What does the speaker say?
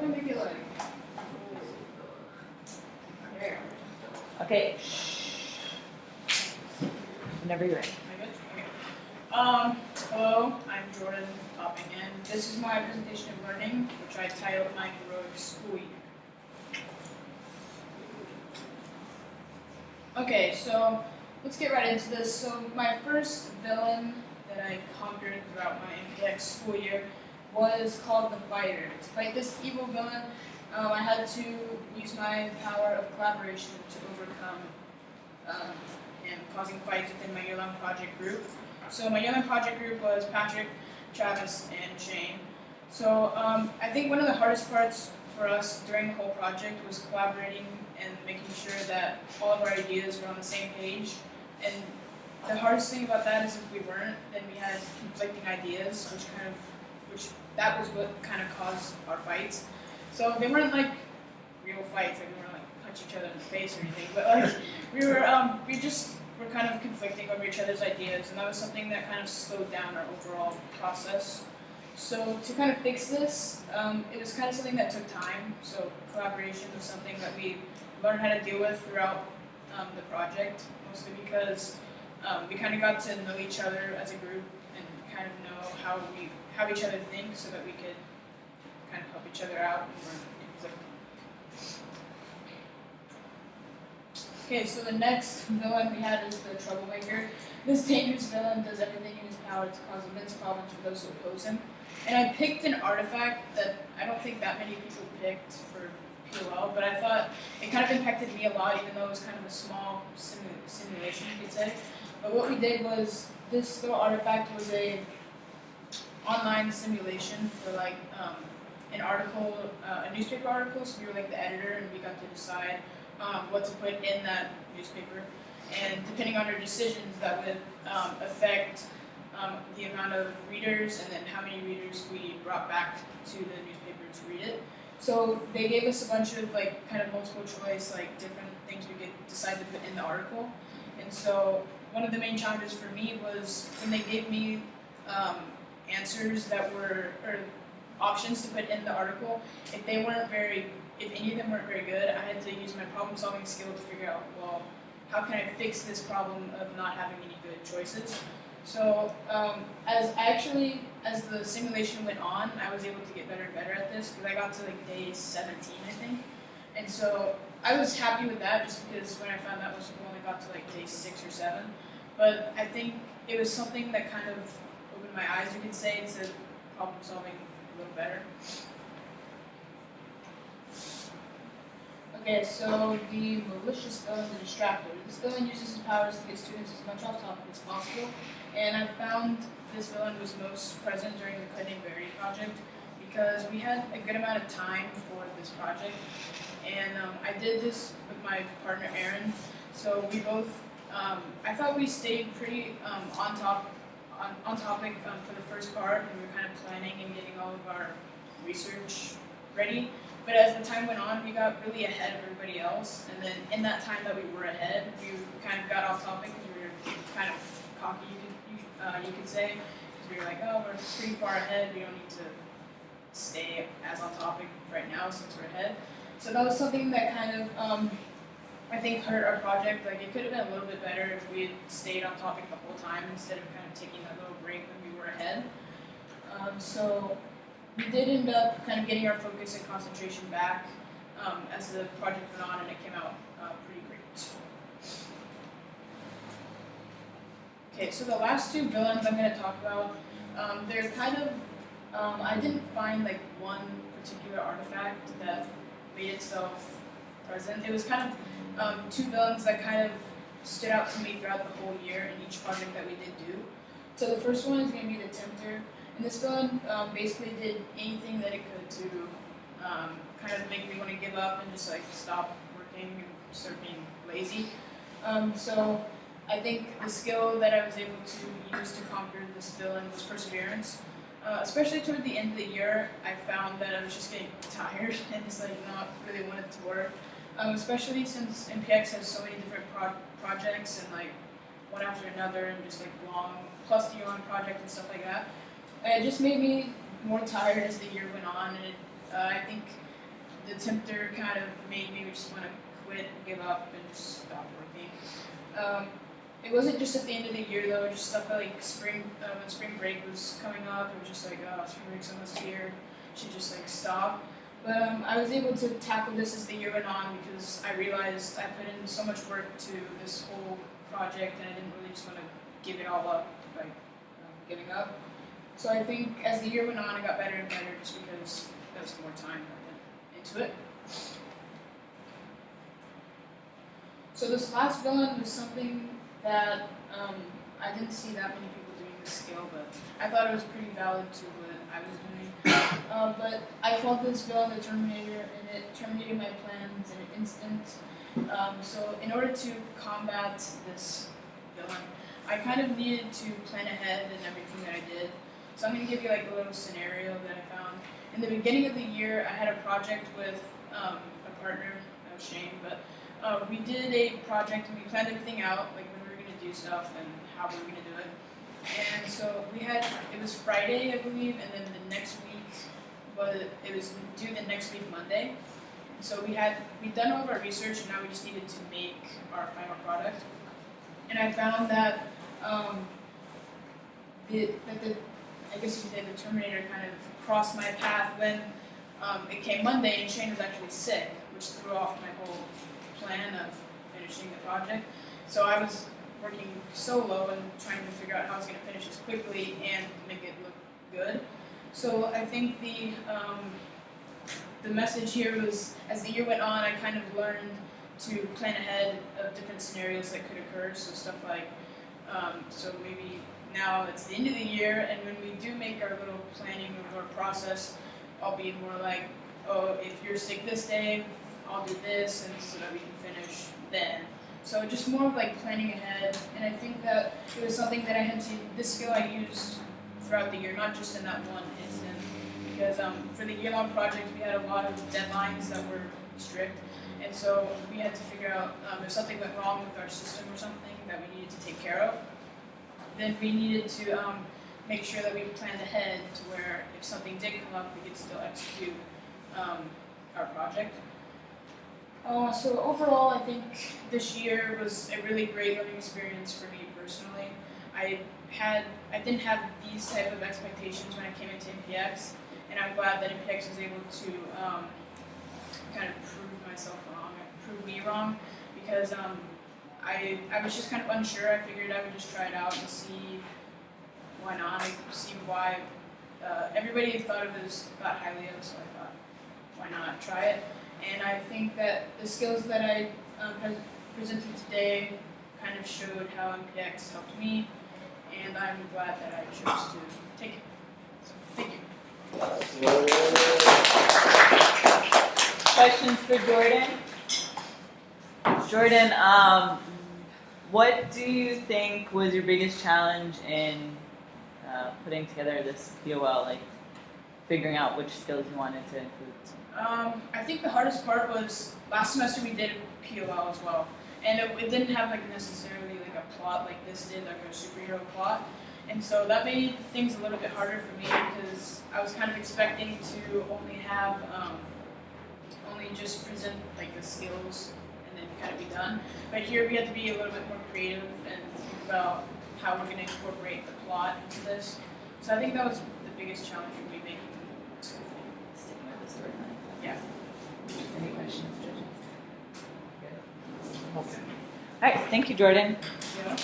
me make it like. There. Okay. Whenever you're ready. Am I good? Okay. Hello, I'm Jordan Topping, and this is my presentation of learning, which I titled My Heroic School Year. Okay, so let's get right into this. So my first villain that I conquered throughout my MPX school year was called the Fighter. To fight this evil villain, I had to use my power of collaboration to overcome and causing fights within my year-long project group. So my year-long project group was Patrick, Travis, and Shane. So I think one of the hardest parts for us during the whole project was collaborating and making sure that all of our ideas were on the same page. And the hardest thing about that is if we weren't, then we had conflicting ideas, which that was what kind of caused our fights. So they weren't like real fights, like we weren't like punch each other in the face or anything, but like we just were kind of conflicting over each other's ideas, and that was something that kind of slowed down our overall process. So to kind of fix this, it was kind of something that took time. So collaboration was something that we learned how to deal with throughout the project, mostly because we kind of got to know each other as a group and kind of know how each other think, so that we could kind of help each other out and weren't conflicting. Okay, so the next villain we had is the Troublemaker. This dangerous villain does everything in his power to cause immense problems for those who oppose him. And I picked an artifact that I don't think that many people picked for PoL, but I thought it kind of impacted me a lot, even though it was kind of a small simulation, you could say. But what we did was, this little artifact was a online simulation for like an article, a newspaper article. So we were like the editor, and we got to decide what to put in that newspaper. And depending on our decisions, that would affect the amount of readers and then how many readers we brought back to the newspaper to read it. So they gave us a bunch of like kind of multiple choice, like different things we could decide to put in the article. And so one of the main challenges for me was when they gave me answers that were, or options to put in the article, if any of them weren't very good, I had to use my problem solving skill to figure out, well, how can I fix this problem of not having any good choices? So as the simulation went on, I was able to get better and better at this, because I got to like day 17, I think. And so I was happy with that, just because when I found out most people only got to like day 6 or 7. But I think it was something that kind of opened my eyes, you could say, to problem solving a little better. Okay, so the malicious villain, the distractor. This villain uses his powers to get students as much off topic as possible, and I found this villain was most present during the Cutting Berry project, because we had a good amount of time for this project, and I did this with my partner Aaron. So we both, I thought we stayed pretty on topic for the first part, and we were kind of planning and getting all of our research ready. But as the time went on, we got really ahead of everybody else, and then in that time that we were ahead, we kind of got off topic because we were kind of cocky, you could say, because we were like, oh, we're pretty far ahead, we don't need to stay as on topic right now since we're ahead. So that was something that kind of, I think, hurt our project. Like, it could have been a little bit better if we had stayed on topic the whole time instead of kind of taking that little break when we were ahead. So we did end up kind of getting our focus and concentration back as the project went on, and it came out pretty great. Okay, so the last two villains I'm going to talk about, they're kind of, I didn't find like one particular artifact that made itself present. It was kind of two villains that kind of stood out to me throughout the whole year in each project that we did do. So the first one is going to be the Tempter. And this villain basically did anything that it could to kind of make me want to give up and just like stop working and start being lazy. So I think the skill that I was able to use to conquer this villain was perseverance. Especially toward the end of the year, I found that I was just getting tired and just like not really wanted to work. Especially since MPX has so many different projects and like one after another, and just like long, plus the year-long project and stuff like that. It just made me more tired as the year went on, and I think the tempter kind of made me just want to quit and give up and just stop working. It wasn't just at the end of the year though, just stuff like spring, when spring break was coming up, it was just like, oh, spring break's almost here, should just like stop. But I was able to tackle this as the year went on because I realized I put in so much work to this whole project and I didn't really just want to give it all up by giving up. So I think as the year went on, it got better and better just because there was more time into it. So this last villain was something that I didn't see that many people doing this skill, but I thought it was pretty valid to what I was doing. But I called this villain the Terminator, and it terminated my plans in an instant. So in order to combat this villain, I kind of needed to plan ahead in everything that I did. So I'm going to give you like a little scenario that I found. In the beginning of the year, I had a project with a partner, Shane, but we did a project and we planned everything out, like when we were going to do stuff and how we were going to do it. And so it was Friday, I believe, and then the next week, it was due the next week, Monday. So we'd done all of our research and now we just needed to make our final product. And I found that I guess you could say the Terminator kind of crossed my path when it came Monday and Shane was actually sick, which threw off my whole plan of finishing the project. So I was working solo and trying to figure out how I was going to finish this quickly and make it look good. So I think the message here was, as the year went on, I kind of learned to plan ahead of different scenarios that could occur. So stuff like, so maybe now it's the end of the year, and when we do make our little planning of our process, I'll be more like, oh, if you're sick this day, I'll do this, and so that we can finish then. So just more of like planning ahead, and I think that it was something that this skill I used throughout the year, not just in that one instant, because for the year-long project we had a lot of deadlines that were strict, and so we had to figure out if something went wrong with our system or something that we needed to take care of, then we needed to make sure that we planned ahead to where if something did come up, we could still execute our project. So overall, I think this year was a really great learning experience for me personally. I didn't have these type of expectations when I came into MPX, and I'm glad that MPX was able to kind of prove me wrong, because I was just kind of unsure. I figured I would just try it out and see why not, see why everybody thought highly of it, so I thought, why not try it? And I think that the skills that I presented today kind of showed how MPX helped me, and I'm glad that I chose to take it. So, thank you. Questions for Jordan? Jordan, what do you think was your biggest challenge in putting together this PoL, like figuring out which skills you wanted to include? I think the hardest part was last semester we did a PoL as well, and it didn't have like necessarily like a plot like this did, like a superhero plot, and so that made things a little bit harder for me because I was kind of expecting to only have only just present like the skills and then kind of be done. But here we had to be a little bit more creative and think about how we're going to incorporate the plot into this. So I think that was the biggest challenge for me making this whole thing. Sticking with the storyline. Yeah. Any questions, judges? Good. Okay. All right, thank you, Jordan. Yeah.